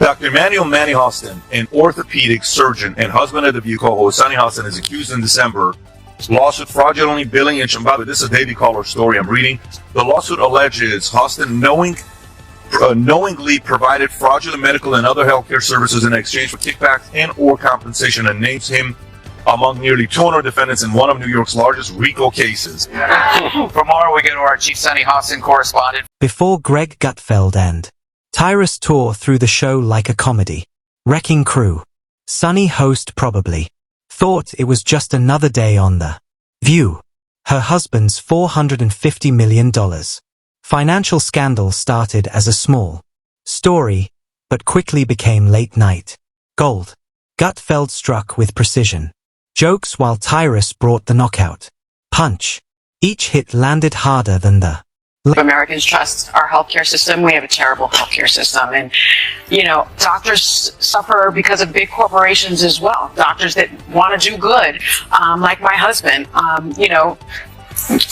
Dr. Emmanuel Manny Hostin, an orthopedic surgeon and husband of the View co-host Sunny Hostin, is accused in December lawsuit fraudulently billing and by the way, this is a Daily Caller story I'm reading. The lawsuit alleges Hostin knowingly provided fraudulent medical and other healthcare services in exchange for kickbacks and or compensation, and names him among nearly 200 defendants in one of New York's largest RICO cases. For more, we go to our Chief Sunny Hostin correspondent. Before Greg Gutfeld and Tyrus tore through the show like a comedy. Wrecking crew. Sunny host probably thought it was just another day on The View. Her husband's $450 million financial scandal started as a small story, but quickly became late night gold. Gutfeld struck with precision. Jokes while Tyrus brought the knockout punch. Each hit landed harder than the Americans trust our healthcare system. We have a terrible healthcare system, and doctors suffer because of big corporations as well. Doctors that want to do good, like my husband,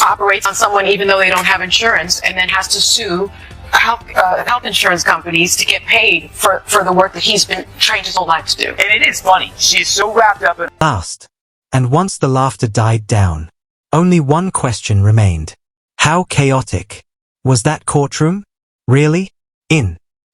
operates on someone even though they don't have insurance, and then has to sue health insurance companies to get paid for the work that he's been trained his whole life to do. And it is funny. She's so wrapped up in last. And once the laughter died down, only one question remained. How chaotic was that courtroom? Really?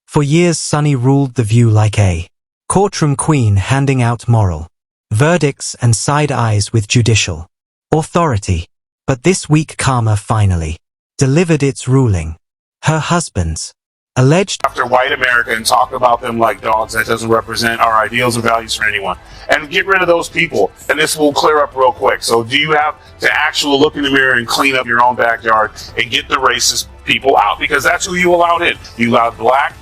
For years Sunny ruled The View like a courtroom queen, handing out moral verdicts and side eyes with judicial authority. But this week karma finally delivered its ruling. Her husband's alleged after white America and talk about them like dogs. That doesn't represent our ideals and values for anyone. And get rid of those people, and this will clear up real quick. So do you have to actually look in the mirror and clean up your own backyard and get the racist people out? Because that's who you allowed in. You allowed black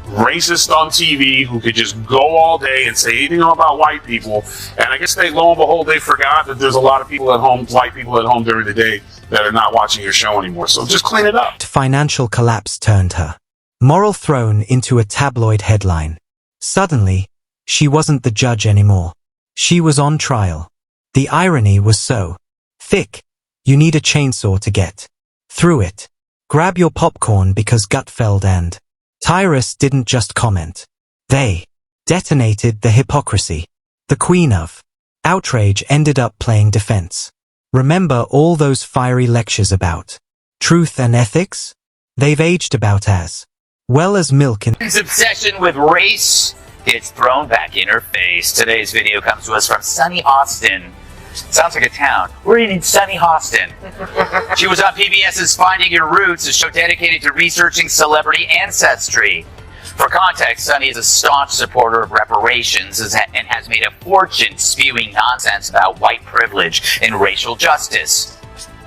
racists on TV who could just go all day and say anything about white people. And I guess lo and behold, they forgot that there's a lot of people at home, white people at home during the day, that are not watching your show anymore. So just clean it up. Financial collapse turned her moral throne into a tabloid headline. Suddenly, she wasn't the judge anymore. She was on trial. The irony was so thick, you need a chainsaw to get through it. Grab your popcorn, because Gutfeld and Tyrus didn't just comment. They detonated the hypocrisy. The queen of outrage ended up playing defense. Remember all those fiery lectures about truth and ethics? They've aged about as well as milk. And his obsession with race gets thrown back in her face. Today's video comes to us from Sunny Hostin. Sounds like a town. We're in Sunny Hostin. She was on PBS's Finding Your Roots, a show dedicated to researching celebrity ancestry. For context, Sunny is a staunch supporter of reparations and has made a fortune spewing nonsense about white privilege and racial justice.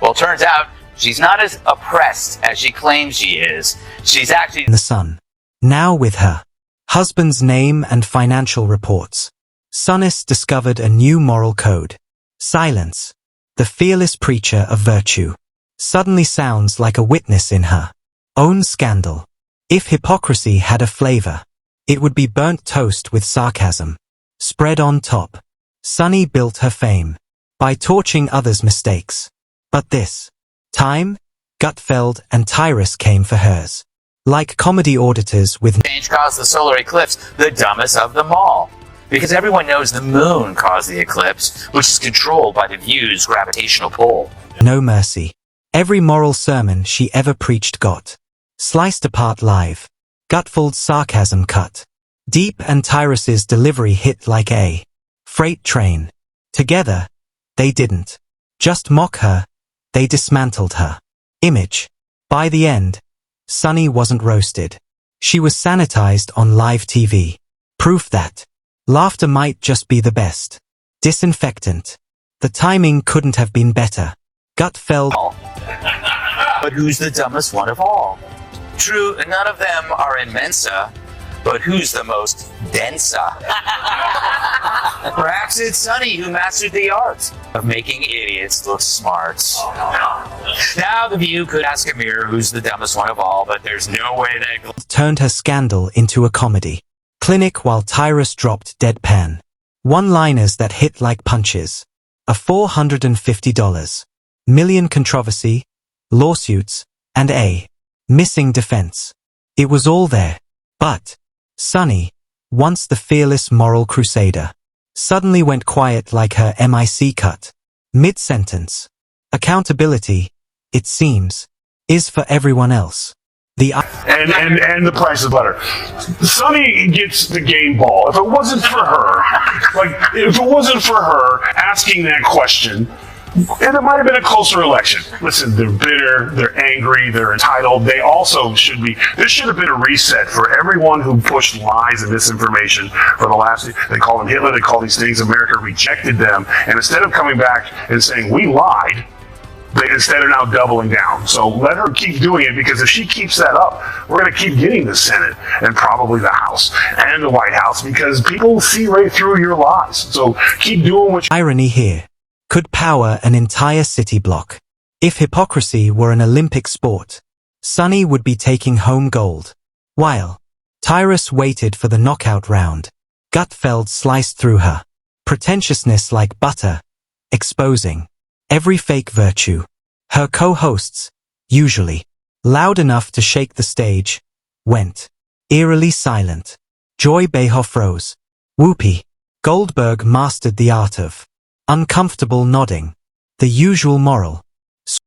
Well, turns out she's not as oppressed as she claims she is. She's actually in the sun. Now with her husband's name and financial reports, Sunnis discovered a new moral code. Silence, the fearless preacher of virtue, suddenly sounds like a witness in her own scandal. If hypocrisy had a flavor, it would be burnt toast with sarcasm spread on top. Sunny built her fame by torching others' mistakes. But this time, Gutfeld and Tyrus came for hers. Like comedy auditors with change caused the solar eclipse, the dumbest of them all. Because everyone knows the moon caused the eclipse, which is controlled by the View's gravitational pull. no mercy. Every moral sermon she ever preached got sliced apart live. Gutfeld's sarcasm cut deep, and Tyrus's delivery hit like a freight train. Together, they didn't just mock her, they dismantled her image. By the end, Sunny wasn't roasted. She was sanitized on live TV. Proof that laughter might just be the best disinfectant. The timing couldn't have been better. Gutfeld. But who's the dumbest one of all? True, none of them are in Mensa, but who's the most densa? Perhaps it's Sunny who mastered the art of making idiots look smart. Now the View could ask a mirror who's the dumbest one of all, but there's no way that turned her scandal into a comedy clinic while Tyrus dropped deadpan one-liners that hit like punches. A $450 million controversy, lawsuits, and a missing defense. It was all there. But Sunny once the fearless moral crusader, suddenly went quiet like her MIC cut. Mid-sentence. Accountability, it seems, is for everyone else. And the price is better. Sunny gets the game ball. If it wasn't for her asking that question, and it might have been a closer election. Listen, they're bitter, they're angry, they're entitled. They also should be. This should have been a reset for everyone who pushed lies and misinformation for the last. They call them Hitler. They call these things. America rejected them, and instead of coming back and saying we lied, they instead are now doubling down. So let her keep doing it, because if she keeps that up, we're going to keep getting the Senate and probably the House and the White House, because people see right through your lies. So keep doing what you... Irony here could power an entire city block. If hypocrisy were an Olympic sport, Sunny would be taking home gold. While Tyrus waited for the knockout round, Gutfeld sliced through her, pretentiousness like butter, exposing every fake virtue. Her co-hosts, usually loud enough to shake the stage, went eerily silent. Joy Behar froze. Whoopee. Goldberg mastered the art of uncomfortable nodding, the usual moral.